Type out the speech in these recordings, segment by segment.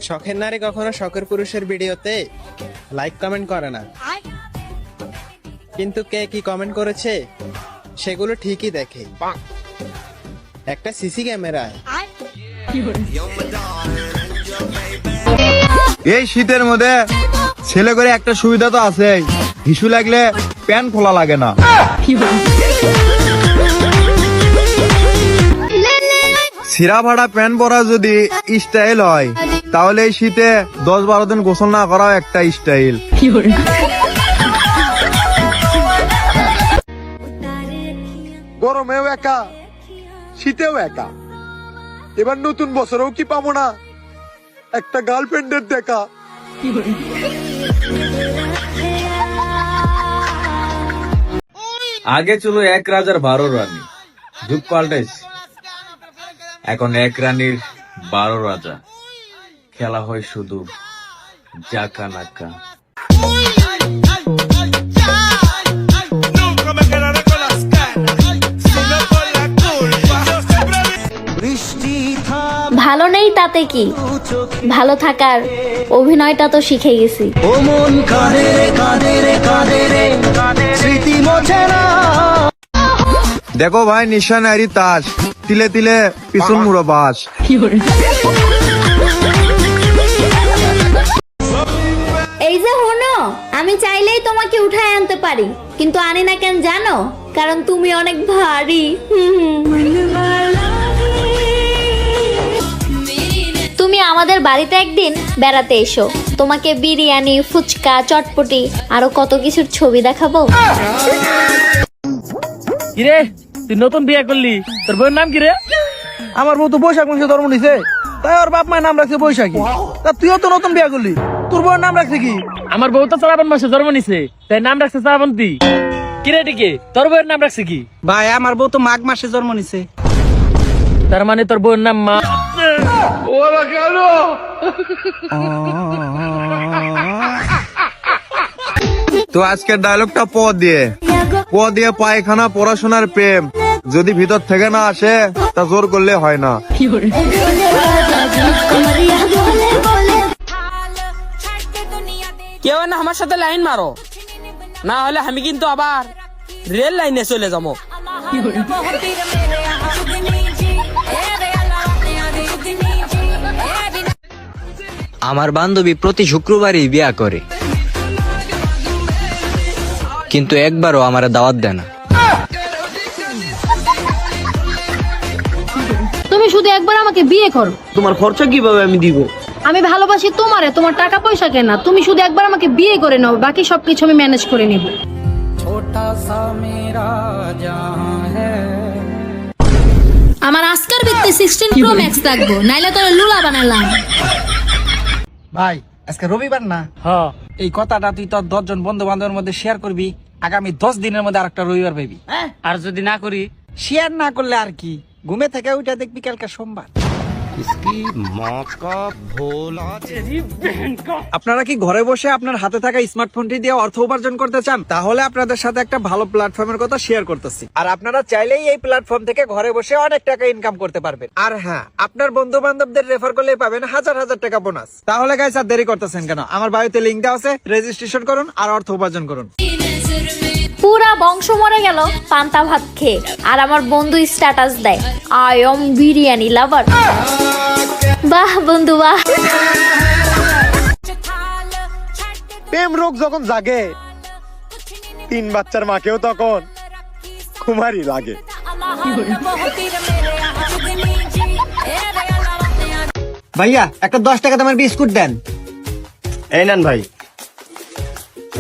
শখের নারী কখনো শখের পুরুষের ভিডিওতে লাইক কমেন্ট করে না, কিন্তু কে কি কমেন্ট করেছে সেগুলো ঠিকই দেখে একটা সিসি ক্যামেরায়। এই শীতের মধ্যে ছেলে করে একটা সুবিধা তো আছে, হিসু লাগলে প্যান্ট খোলা লাগে না। ছিঁড়া ভাড়া প্যান্ট পরা যদি স্টাইল হয়, তাহলে এই শীতে 10-12 দিন গোসল না করাও একটা স্টাইল। গরমেও একা, শীতেও একা, এবার নতুন বছরেও কি পাবো না একটা গার্লফ্রেন্ডের দেখা। আগে ছিল এক রাজার 12 রানী, যুগ পাল্টেছে, এখন এক রানীর 12 রাজা। খেলা হয় শুধু জাকা নাকা। ভালো নেই তাতে কি, ভালো থাকার অভিনয়টা তো শিখে গেছি। দেখো ভাই, নিশা নারী তাস, তিলে তিলে পিছন মুড়ো বাস। এই যে হনো, আমি চাইলেই তোমাকে উঠায় আনতে পারি, কিন্তু আনি না কেন জানো? কারণ তুমি অনেক ভারী। তুমি আমাদের বাড়িতে একদিন বেড়াতে এসো, তোমাকে বিরিয়ানি, ফুচকা, চটপটি আরো কত কিছুর ছবি দেখাবো। কিরে, তুই নতুন বিয়ে করলি, তোর বউয়ের নাম কিরে? আমার বউ তো বৈশাখ মাসে জন্ম নিছে, তাই ওর বাপ মায়ের নাম রাখছে বৈশাখী। তা তুইও তো নতুন বিয়ে করলি, তোর বউয়ের নাম রাখছে কি? আমার বউ তো শ্রাবণ মাসে জন্ম নিছে, তাই নাম রাখছে শ্রাবন্তী। কিরে টিকে, তোর বউয়ের নাম রাখছে কি? ভাই, আমার বউ তো মাঘ মাসে জন্ম নিছে। তার মানে তোর বউয়ের নাম মা। তো আজকের ডায়লগটা প দিয়ে পায়খানা, পড়াশোনার প্রেম যদি ভিতর থেকে না আসে তা জোর করলে হয় না। কেউ না আমার সাথে লাইন মারো, না হলে আমি কিন্তু আবার রেল লাইনে চলে যাবো। আমার বান্ধবী প্রতি শুক্রবারই বিয়া করে, কিন্তু একবারও আমার দাওয়াত দেয় না। তুমি শুধু একবার আমাকে বিয়ে করো। তোমার খরচা কিভাবে আমি দিব? আমি ভালোবাসি তোমারে, তোমার টাকা পয়সা কেন। তুমি শুধু একবার আমাকে বিয়ে করে নাও, বাকি সবকিছু আমি ম্যানেজ করে নেব। আমার আজকের ভিত্তি 16 প্রো ম্যাক্স লাগবো, নাইলে তোর লুলা বানালাম। ভাই, আজকে রবিবার না? হ্যাঁ, এই কথাটা তুই তোর 10 জন বন্ধু বান্ধবের মধ্যে শেয়ার করবি, আগামী 10 দিনের মধ্যে আরেকটা রবিবার পাবি। আর যদি না করি? শেয়ার না করলে আর কি, ঘুমে থেকে ওইটা দেখবি কালকে সোমবার। আপনারা কি ঘরে বসে আপনার হাতে থাকা স্মার্টফোনটি দিয়ে অর্থ উপার্জন করতে চান? তাহলে আপনাদের সাথে একটা ভালো প্ল্যাটফর্মের কথা শেয়ার করতেছি। আর আপনারা চাইলেই এই প্ল্যাটফর্ম থেকে ঘরে বসে অনেক টাকা ইনকাম করতে পারবেন। আর হ্যাঁ, আপনার বন্ধু বান্ধবদের রেফার করলেই পাবেন হাজার হাজার টাকা বোনাস। তাহলে গাইস, আর দেরি করতেছেন কেন? আমার বায়োতে লিংক দেওয়া আছে, রেজিস্ট্রেশন করুন আর অর্থ উপার্জন করুন। পুরা বংশ মরে গেল পান্তা ভাত খেয়ে, আর আমার বন্ধু স্ট্যাটাস দেয় আই এম বিরিয়ানি লাভার। বাহ বন্ধু বাহ। প্রেম রোগ যখন জাগে, 3 বাচ্চার মাকেও তখন কুমারী লাগে। ভাইয়া, একটা 10 টাকা দামের বিস্কুট দেন। এই নেন ভাই।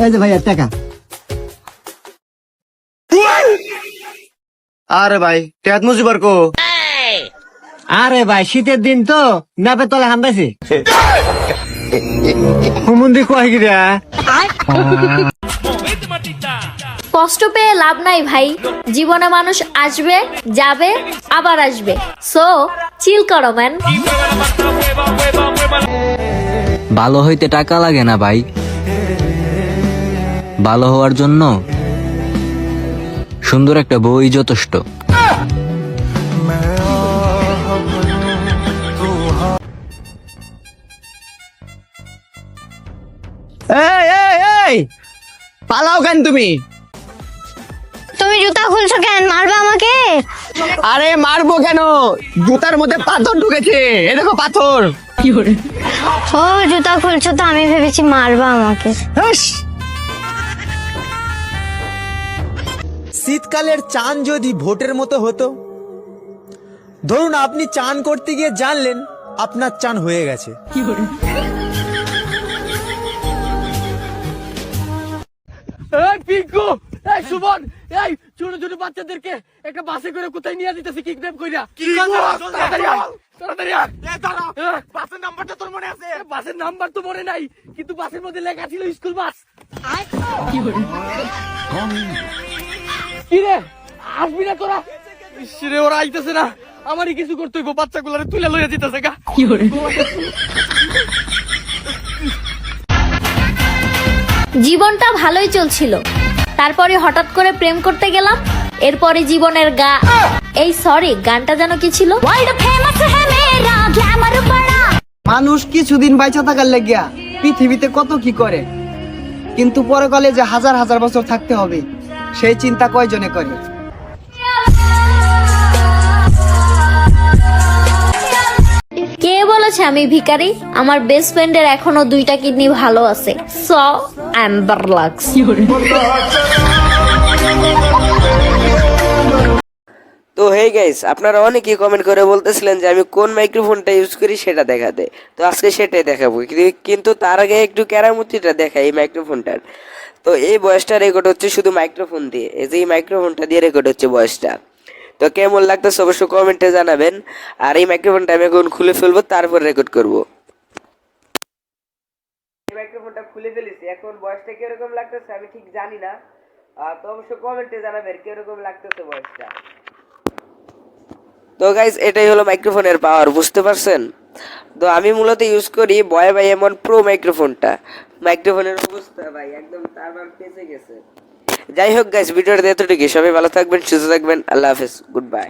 এই যে ভাইয়া টাকা। আরে ভাই, টেয়াত মুজিবার কো। আরে ভাই, শীতের দিন তো নাপে তলে হামদাইছি। হুমুন্দি কয় গিরা। কষ্ট পেয়ে লাভ নাই ভাই, জীবনে মানুষ আসবে যাবে আবার আসবে, সো চিল করো ম্যান। ভালো হইতে টাকা লাগে না ভাই, ভালো হওয়ার জন্য সুন্দর একটা বই যথেষ্ট। এই পালাও কেন তুমি? তুমি জুতা খুলছো কেন? মারবে আমাকে? আরে মারবো কেন, জুতার মধ্যে পাথর ঢুকেছে, এ দেখো পাথর। ও জুতা খুলছো তো আমি ভেবেছি মারবে আমাকে। হাস। শীতকালের চান যদি ভোটের মতো হতো, ধরুন আপনি চান করতে গিয়ে জানলেন আপনার চান হয়ে গেছে, এই পিঙ্কু, এই সুমন, এই ছোট ছোট বাচ্চাদেরকে একটা বাসে করে কোথায় নিয়ে যেতেছে কিডন্যাপ কইরা। তাড়াতাড়ি আয়, তাড়াতাড়ি আয়। বাসের নাম্বারটা তোর মনে আছে? বাসের নাম্বার তো মনে নাই, কিন্তু বাসের মধ্যে লেখা ছিল স্কুল বাস। কি রে, আসবি না তোরা? ইসরে, ওরা আইতেছে না, আমারই কিছু করতে হইব, বাচ্চাগুলারে তুলে লইয়া যেতেছে গা। জীবনটা ভালোই চলছিল, তারপরে হঠাৎ করে প্রেম করতে গেলাম, এরপরে জীবনের এই সরি গানটা যেন কি ছিল? মানুষ কিছুদিন বাইচা থাকার লাগিয়া পৃথিবীতে কত কি করে, কিন্তু পরকালে যে হাজার হাজার বছর থাকতে হবে সেই চিন্তা কয়জনে করে? কে বলেছে আমি ভিখারি? আমার বেস্ট ফ্রেন্ডের এখনো 2টা কিডনি ভালো আছে। So Amber Lux. তো হে গাইস, আপনারা অনেকেই কমেন্ট করে বলতেছিলেন যে আমি কোন মাইক্রোফোনটা ইউজ করি সেটা দেখাতে, তো আজকে সেটাই দেখাবো। কিন্তু তার আগে একটু কেরামতিটা দেখাই এই মাইক্রোফোনটার। তো এই ভয়েসটা রেকর্ড হচ্ছে শুধু মাইক্রোফোন দিয়ে, এই যে এই মাইক্রোফোনটা দিয়ে রেকর্ড হচ্ছে ভয়েসটা। তো কেমন লাগতেছে অবশ্যই কমেন্টে জানাবেন। আর এই মাইক্রোফোনটা আমি এখন খুলে ফেলবো, তারপর রেকর্ড করবো। এই মাইক্রোফোনটা খুলে ফেলেছি, এখন ভয়েসটা কিরকম লাগতেছে আমি ঠিক জানি না, তো অবশ্যই কমেন্টে জানাবেন কিরকম লাগতেছে ভয়েসটা। তো গাইজ, এটাই হলো মাইক্রোফোনের পাওয়ার, বুঝতে পারছেন? তো আমি মূলত ইউজ করি বয় ভাই এমন প্রো মাইক্রোফোনটা। মাইক্রোফোনের অবস্থা ভাই একদম তারবার পেঁচে গেছে। যাই হোক গাইজ, ভিডিওটা এতটুকুই। সবাই ভালো থাকবেন, সুস্থ থাকবেন, আল্লাহ হাফেজ, গুড বাই।